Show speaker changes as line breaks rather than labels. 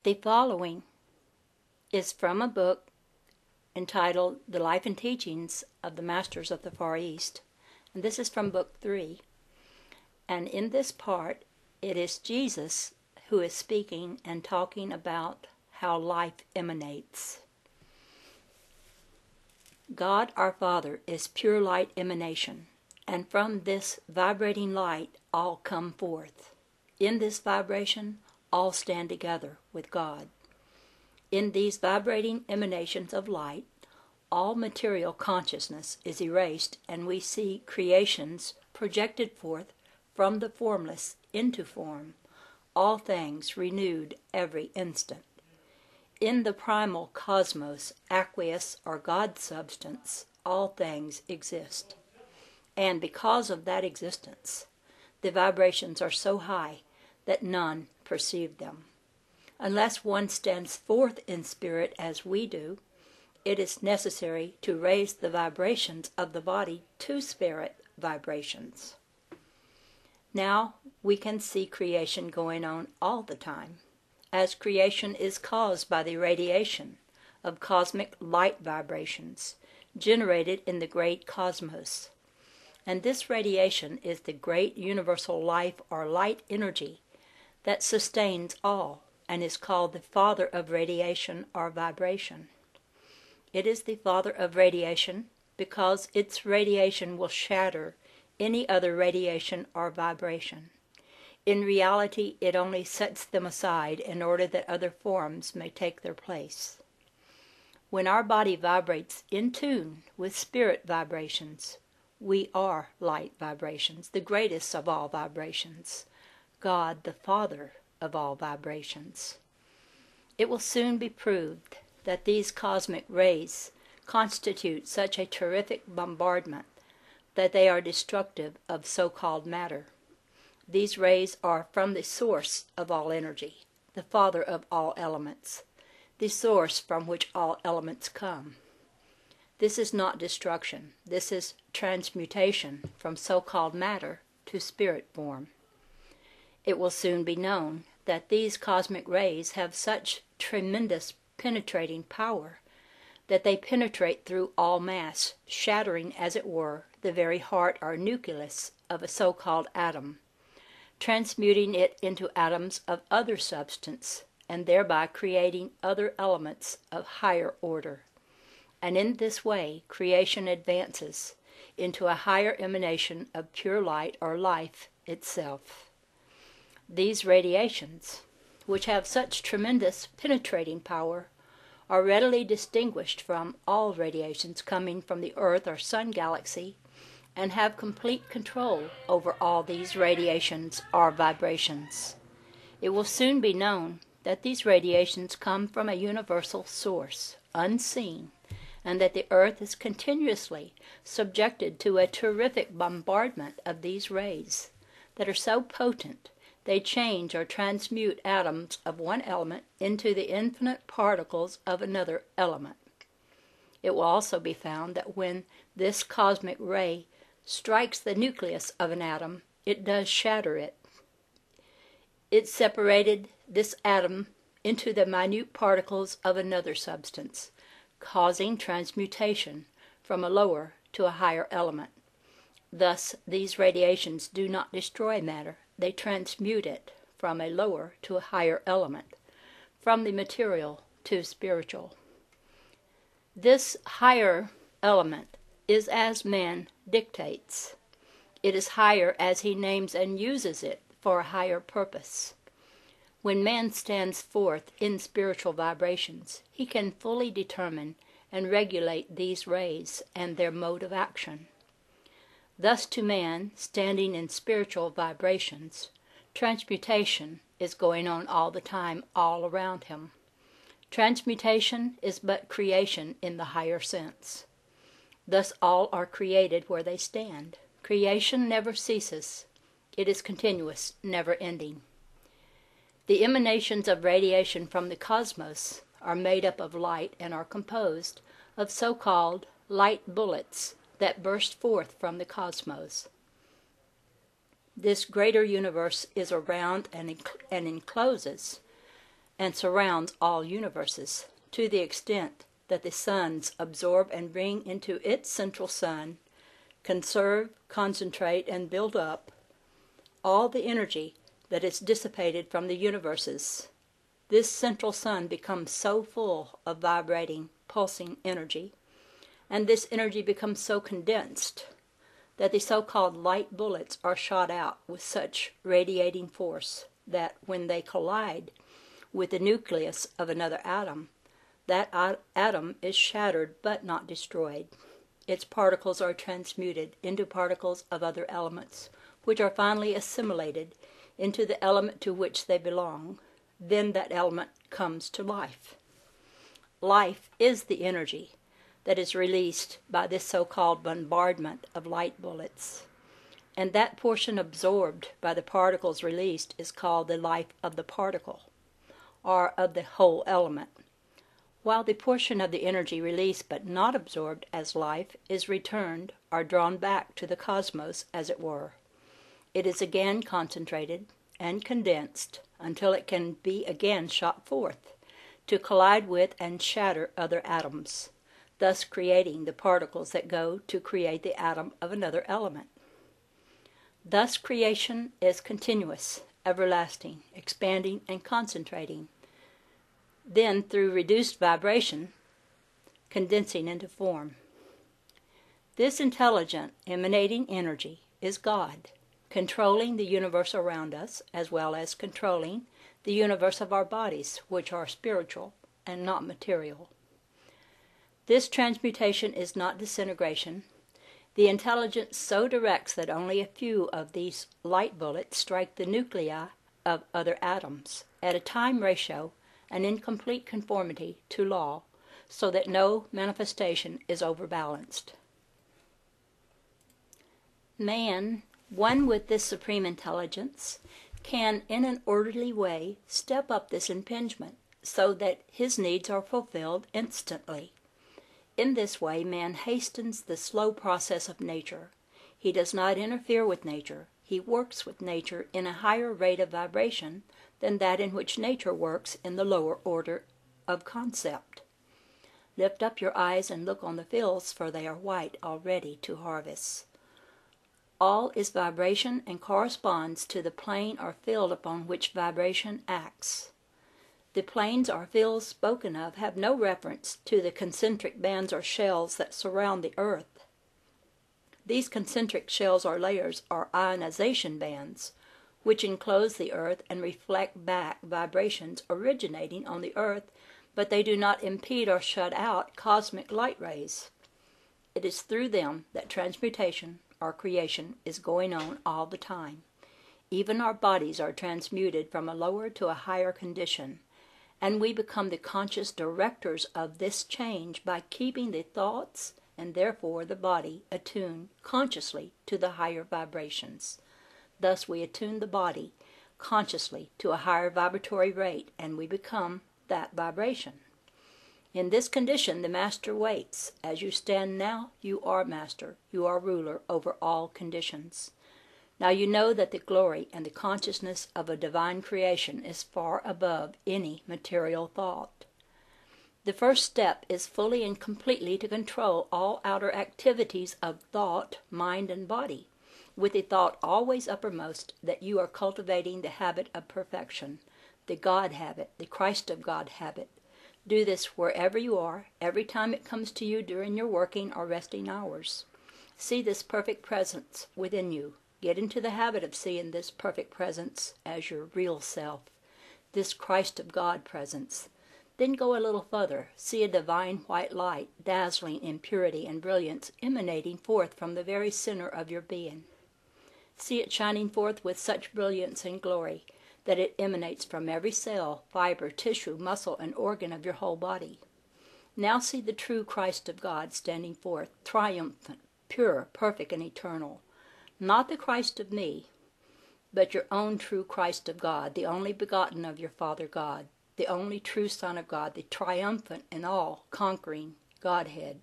The following is from a book entitled The Life and Teachings of the Masters of the Far East, and this is from Book 3. And in this part, it is Jesus who is speaking and talking about how life emanates. God our Father is pure light emanation, and from this vibrating light all come forth. In this vibration, all stand together with God. In these vibrating emanations of light, all material consciousness is erased, and we see creations projected forth from the formless into form, all things renewed every instant. In the primal cosmos, aqueous or God substance, all things exist. And because of that existence, the vibrations are so high that none perceive them. Unless one stands forth in spirit as we do, it is necessary to raise the vibrations of the body to spirit vibrations. Now we can see creation going on all the time, as creation is caused by the radiation of cosmic light vibrations generated in the great cosmos. And this radiation is the great universal life or light energy that sustains all and is called the father of radiation or vibration. It is the father of radiation because its radiation will shatter any other radiation or vibration. In reality, it only sets them aside in order that other forms may take their place. When our body vibrates in tune with spirit vibrations, we are light vibrations, the greatest of all vibrations, God the Father of all vibrations. It will soon be proved that these cosmic rays constitute such a terrific bombardment that they are destructive of so-called matter. These rays are from the source of all energy, the Father of all elements, the source from which all elements come. This is not destruction. This is transmutation from so-called matter to spirit form. It will soon be known that these cosmic rays have such tremendous penetrating power that they penetrate through all mass, shattering, as it were, the very heart or nucleus of a so-called atom, transmuting it into atoms of other substance, and thereby creating other elements of higher order. And in this way, creation advances into a higher emanation of pure light or life itself. These radiations, which have such tremendous penetrating power, are readily distinguished from all radiations coming from the Earth or Sun galaxy, and have complete control over all these radiations or vibrations. It will soon be known that these radiations come from a universal source, unseen, and that the Earth is continuously subjected to a terrific bombardment of these rays that are so potent they change or transmute atoms of one element into the infinite particles of another element. It will also be found that when this cosmic ray strikes the nucleus of an atom, it does shatter it. It separated this atom into the minute particles of another substance, causing transmutation from a lower to a higher element. Thus, these radiations do not destroy matter. They transmute it from a lower to a higher element, from the material to spiritual. This higher element is as man dictates. It is higher as he names and uses it for a higher purpose. When man stands forth in spiritual vibrations, he can fully determine and regulate these rays and their mode of action. Thus to man, standing in spiritual vibrations, transmutation is going on all the time, all around him. Transmutation is but creation in the higher sense. Thus all are created where they stand. Creation never ceases. It is continuous, never ending. The emanations of radiation from the cosmos are made up of light and are composed of so-called light bullets that burst forth from the cosmos. This greater universe is around and encloses and surrounds all universes, to the extent that the suns absorb and bring into its central sun, conserve, concentrate, and build up all the energy that is dissipated from the universes. This central sun becomes so full of vibrating, pulsing energy, and this energy becomes so condensed that the so-called light bullets are shot out with such radiating force that when they collide with the nucleus of another atom, that atom is shattered but not destroyed. Its particles are transmuted into particles of other elements, which are finally assimilated into the element to which they belong. Then that element comes to life. Life is the energy that is released by this so-called bombardment of light bullets, and that portion absorbed by the particles released is called the life of the particle, or of the whole element, while the portion of the energy released but not absorbed as life is returned or drawn back to the cosmos, as it were. It is again concentrated and condensed until it can be again shot forth to collide with and shatter other atoms, thus creating the particles that go to create the atom of another element. Thus creation is continuous, everlasting, expanding and concentrating, then through reduced vibration, condensing into form. This intelligent, emanating energy is God, controlling the universe around us, as well as controlling the universe of our bodies, which are spiritual and not material. This transmutation is not disintegration. The intelligence so directs that only a few of these light bullets strike the nuclei of other atoms, at a time ratio and in complete conformity to law, so that no manifestation is overbalanced. Man, one with this supreme intelligence, can in an orderly way step up this impingement so that his needs are fulfilled instantly. In this way man hastens the slow process of nature. He does not interfere with nature. He works with nature in a higher rate of vibration than that in which nature works in the lower order of concept. Lift up your eyes and look on the fields, for they are white already to harvest. All is vibration and corresponds to the plane or field upon which vibration acts. The planes or fields spoken of have no reference to the concentric bands or shells that surround the earth. These concentric shells or layers are ionization bands, which enclose the earth and reflect back vibrations originating on the earth, but they do not impede or shut out cosmic light rays. It is through them that transmutation, our creation, is going on all the time. Even our bodies are transmuted from a lower to a higher condition, and we become the conscious directors of this change by keeping the thoughts and therefore the body attuned consciously to the higher vibrations. Thus we attune the body consciously to a higher vibratory rate, and we become that vibration. In this condition, the master waits. As you stand now, you are master. You are ruler over all conditions. Now you know that the glory and the consciousness of a divine creation is far above any material thought. The first step is fully and completely to control all outer activities of thought, mind, and body, with the thought always uppermost that you are cultivating the habit of perfection, the God habit, the Christ of God habit. Do this wherever you are, every time it comes to you during your working or resting hours. See this perfect presence within you. Get into the habit of seeing this perfect presence as your real self, this Christ of God presence. Then go a little further. See a divine white light, dazzling in purity and brilliance, emanating forth from the very center of your being. See it shining forth with such brilliance and glory that it emanates from every cell, fiber, tissue, muscle, and organ of your whole body. Now see the true Christ of God standing forth, triumphant, pure, perfect, and eternal. Not the Christ of me, but your own true Christ of God, the only begotten of your Father God, the only true Son of God, the triumphant and all-conquering Godhead.